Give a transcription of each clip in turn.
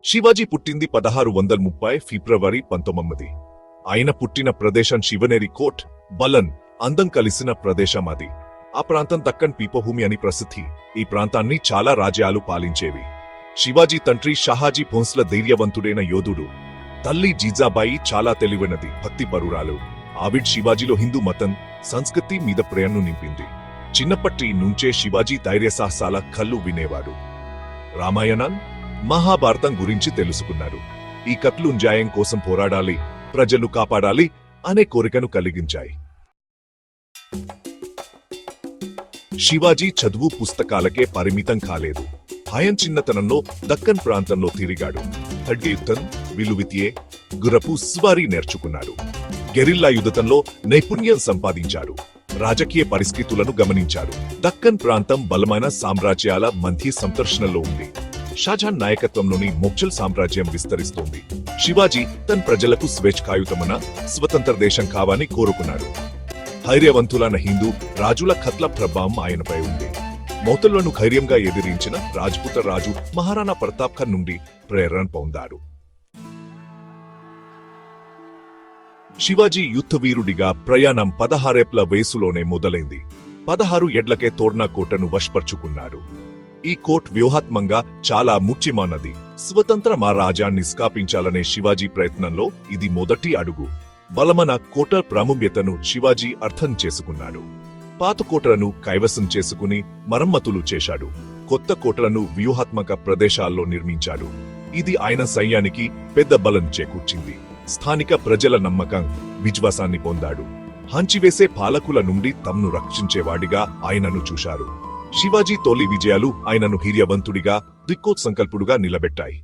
శివాజీ పుట్టింది 1630 ఫిబ్రవరి 19. ఆయన పుట్టిన ప్రదేశం శివనేరి కోట్, బలన్, అందం కలిసిన ప్రదేశం అది. ఆ ప్రాంతం దక్కన్ పీపభూమి అని ప్రసిద్ధి. ఈ ప్రాంతాన్ని చాలా రాజ్యాలు పాలించేవి. శివాజీ తండ్రి షాహాజీ భోంస్ల ధైర్యవంతుడైన యోధుడు. తల్లి జీజాబాయి చాలా తెలివైనది, భక్తిపరురాలు. ఆవిడ్ శివాజీలో హిందూ మతం, సంస్కృతి మీద ప్రేమను నింపింది. చిన్నప్పటి నుంచే శివాజీ ధైర్యసాహసాల కళ్ళు వినేవాడు. రామాయణం, మహాభారతం గురించి తెలుసుకున్నారు. ఈ కథలు న్యాయం కోసం పోరాడాలి, ప్రజలు కాపాడాలి అనే కోరికను కలిగించాయి. శివాజీ చదువు పుస్తకాలకే పరిమితం కాలేదు. ఆయన చిన్నతనంలో దక్కన్ ప్రాంతంలో తిరిగాడు. ఖడ్గయుద్ధం, విలువిద్యే, గుర్రపు స్వారీ నేర్చుకున్నాడు. గెరిల్లా యుద్ధంలో నైపుణ్యం సంపాదించాడు. రాజకీయ పరిస్థితులను గమనించాడు. దక్కన్ ప్రాంతం బలమైన సామ్రాజ్యాల మధ్య సంఘర్షణలో ఉంది. షాజహాన్ నాయకత్వంలోని మొఘల్ సామ్రాజ్యం విస్తరిస్తోంది. శివాజీ తన ప్రజలకు స్వేచ్ఛాయుతమైన స్వతంత్ర దేశం కావాలని కోరుకున్నాడు. ధైర్యవంతులైన హిందూ రాజుల కథల ప్రభావం ఆయనపై ఉంది. మొఘలులను ధైర్యంగా ఎదిరించిన రాజ్పుత రాజు మహారాణా ప్రతాప్ ఖాన్ నుండి ప్రేరణ పొందాడు. శివాజీ యుద్ధవీరుడిగా ప్రయాణం 16 ఏళ్ల వయసులోనే మొదలైంది. 16 ఏళ్లకే తోర్నా కోటను వశపర్చుకున్నాడు. ఈ కోట్ వ్యూహాత్మకంగా చాలా ముఖ్యమైనది. స్వతంత్ర రాజ్యాన్ని స్థాపించాలనే శివాజీ ప్రయత్నంలో ఇది మొదటి అడుగు. బలమైన కోట ప్రాముఖ్యతను శివాజీ అర్థం చేసుకున్నాడు. పాత కోటలను కైవసం చేసుకుని మరమ్మతులు చేశాడు. కొత్త కోటలను వ్యూహాత్మక ప్రదేశాల్లో నిర్మించాడు. ఇది ఆయన సైన్యానికి పెద్ద బలం చేకూర్చింది. స్థానిక ప్రజల నమ్మకం, విశ్వాసాన్ని పొందాడు. హంచివేసే పాలకుల నుండి తమను రక్షించేవాడిగా ఆయనను చూశారు. శివాజీ తొలి విజయాలు ఆయనను ధైర్యవంతుడిగా, దిక్కోత్సంకల్పుడుగా నిలబెట్టాయి.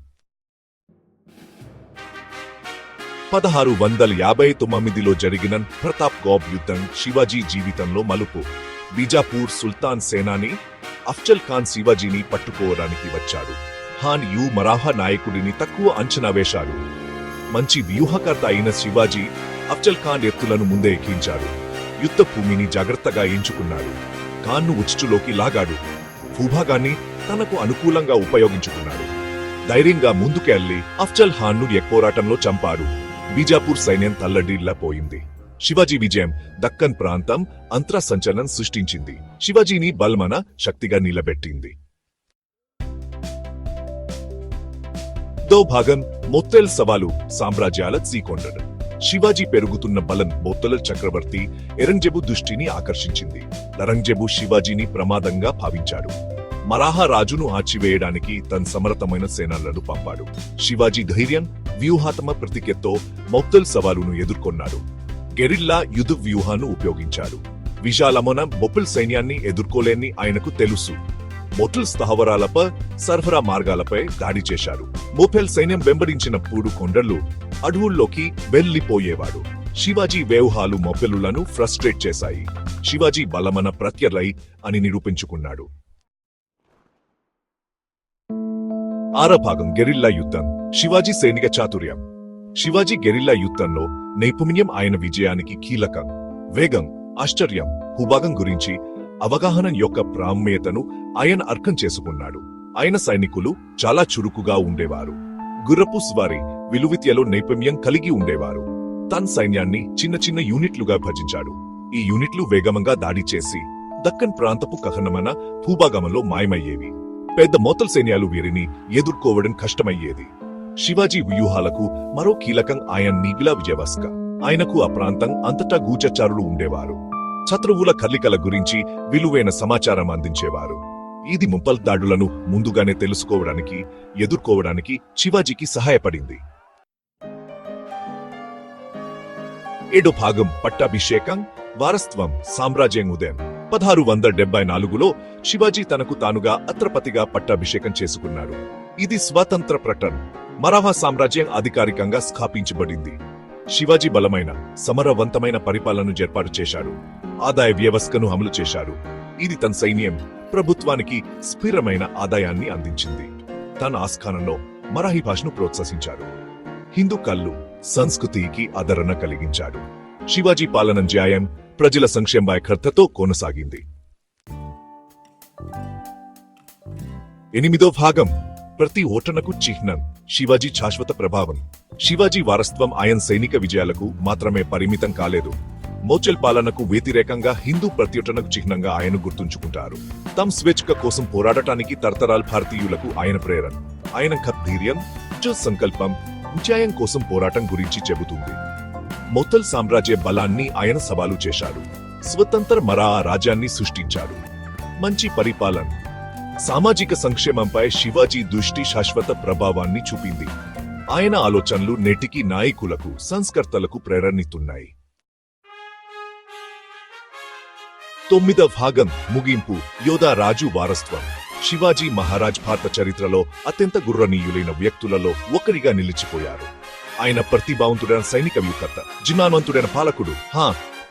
1659లో జరిగిన ప్రతాప్ గౌబ్ యుద్ధం శివాజీ జీవితంలో మలుపు. బీజాపూర్ సుల్తాన్ సేనాని అఫ్జల్ ఖాన్ శివాజీని పట్టుకోవడానికి వచ్చాడు. ఖాన్ మరాఠా నాయకుడిని తక్కువ అంచనా వేశాడు. మంచి వ్యూహకర్త అయిన శివాజీ అఫ్జల్ ఖాన్ ఎత్తులను ముందే ఎక్కించాడు. యుద్ధ భూమిని జాగ్రత్తగా ఎంచుకున్నాడు. ఖాన్ను ఉచ్చులోకి లాగాడు. భూభాగాన్ని తనకు అనుకూలంగా ఉపయోగించుకున్నాడు. ధైర్యంగా ముందుకెళ్లి అఫ్జల్ ఖాన్ను పోరాటంలో చంపాడు. బీజాపూర్ సైన్యం తల్లడిల్లాపోయింది. శివాజీ విజయం దక్కన్ ప్రాంతం అంతర సంచలనం సృష్టించింది. శివాజీని బలమైన శక్తిగా నిలబెట్టింది. దో భాగం మొత్తల్ సవాలు సామ్రాజ్యాల చీకొండడు. శివాజీ పెరుగుతున్న బలం మొత్తల చక్రవర్తి ఔరంగజేబు దృష్టిని ఆకర్షించింది. ఔరంగజేబు శివాజీని ప్రమాదంగా భావించాడు. మరాఠా రాజును ఆచివేయడానికి తన సమర్థమైన సేనలను పంపాడు. శివాజీ ధైర్యం, వ్యూహాత్మక ప్రతిజ్ఞతో మొత్తల్ సవాలును ఎదుర్కొన్నాడు. గెరిల్లా యుద్ధ వ్యూహాన్ని ఉపయోగించాడు. విశాలమైన మొఘల్ సైన్యాన్ని ఎదుర్కోలేని ఆయనకు తెలుసు. మొఘల్ స్థావరాలపై, సరఫరా మార్గాలపై దాడి చేశాడు. మొఘల్ సైన్యం వెంబడించినప్పుడు కొండలు, అడవుల్లోకి వెళ్లిపోయేవాడు. శివాజీ వ్యూహాలు మొఘలులను ఫ్రస్ట్రేట్ చేశాయి. శివాజీ బలమైన ప్రత్యర్థి అని నిరూపించుకున్నాడు. భాగం గెరిల్లా యుద్ధం. శివాజీ సైనిక చాతుర్యం. శివాజీ గెరిల్లా యుద్ధంలో నైపుణ్యం ఆయన విజయానికి కీలకం. వేగం, ఆశ్చర్యం, భూభాగం గురించి అవగాహన యొక్క ప్రాముఖ్యతను ఆయన అర్థం చేసుకున్నాడు. ఆయన సైనికులు చాలా చురుకుగా ఉండేవారు. గుర్రపు స్వారీ, విలువిద్యలో నైపుణ్యం కలిగి ఉండేవారు. తన సైన్యాన్ని చిన్న చిన్న యూనిట్లుగా విభజించాడు. ఈ యూనిట్లు వేగంగా దాడి చేసి దక్కన్ ప్రాంతపు కహనమైన భూభాగంలో మాయమయ్యేవి. పెద్ద మొఘల్ సైన్యాలు వీరిని ఎదుర్కోవడం కష్టమయ్యేది. శివాజీ వ్యూహాలకు మరో కీలకం ఆయన నీగిలా విజయవస్క. ఆయనకు ఆ ప్రాంతం అంతటా గూఢచారులు ఉండేవారు. శత్రువుల కదలికల గురించి విలువైన సమాచారం అందించేవారు. ఇది మొఘల్ దాడులను ముందుగానే తెలుసుకోవడానికి, ఎదుర్కోవడానికి శివాజీకి సహాయపడింది. భాగం పట్టాభిషేకం, వారసత్వం, సామ్రాజ్యం ఉదయం. 1674లో శివాజీ తనకు తానుగా ఛత్రపతిగా పట్టాభిషేకం చేసుకున్నాడు. ఇది స్వాతంత్ర ప్రకటన. మరాఠా సామ్రాజ్యం అధికారికంగా స్థాపించబడింది. శివాజీ బలమైన, సమరవంతమైన పరిపాలనను ఏర్పాటు చేశాడు. ఆదాయ వ్యవస్థను అమలు చేశాడు. ఇది తన సైన్యం, ప్రభుత్వానికి స్థిరమైన ఆదాయాన్ని అందించింది. తన ఆస్థానంలో మరాఠీ భాషను ప్రోత్సహించాడు. హిందూ కళలు, సంస్కృతికి ఆదరణ కలిగించాడు. శివాజీ పాలన న్యాయం, ప్రజల సంక్షేమతో కొనసాగింది. 8వ భాగం ప్రతి ఓటనకు చిహ్నం. శివాజీ శాశ్వత ప్రభావం. శివాజీ వారసత్వం ఆయన సైనిక విజయాలకు మాత్రమే పరిమితం కాలేదు. మోచెల్ పాలనకు వ్యతిరేకంగా హిందూ ప్రత్యుటనకు చిహ్నంగా ఆయన గుర్తుంచుకుంటారు. తమ స్వేచ్ఛ కోసం పోరాడటానికి తరతరాల భారతీయులకు ఆయన ప్రేరణ. ఆయన ఖత్ ధైర్యం, సంకల్పం, న్యాయం కోసం పోరాటం గురించి చెబుతుంది. మొఘల్ సామ్రాజ్య బలాన్ని ఆయన సవాలు చేశారు. స్వతంత్ర మరాఠా రాజ్యాన్ని సృష్టించారు. మంచి పరిపాలన, సామాజిక సంక్షేమంపై శివాజీ దృష్టి శాశ్వత ప్రభావాన్ని చూపింది. ఆయన ఆలోచనలు నేటికి నాయకులకు, సంస్కర్తలకు ప్రేరణిస్తున్నాయి. 9వ భాగం ముగింపు. యోధా రాజు వారసత్వం. శివాజీ మహారాజ్ భారత చరిత్రలో అత్యంత గుర్రనీయులైన వ్యక్తులలో ఒకరిగా నిలిచిపోయారు. ఆయన ప్రతిభావంతుడైన సైనిక వ్యూహకర్త, జిజ్ఞానవంతుడైన పాలకుడు.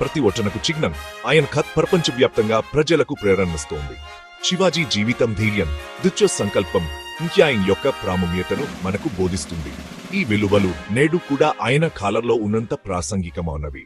ప్రతి ఒటనకు చిహ్నం. ఆయన ఖత్ ప్రపంచవ్యాప్తంగా ప్రజలకు ప్రేరణిస్తోంది. శివాజీ జీవితం ధైర్యం, దృఢ సంకల్పం, న్యాయం యొక్క ప్రాముఖ్యతను మనకు బోధిస్తుంది. ఈ విలువలు నేడు కూడా ఆయన కాలంలో ఉన్నంత ప్రాసంగికమైనవి.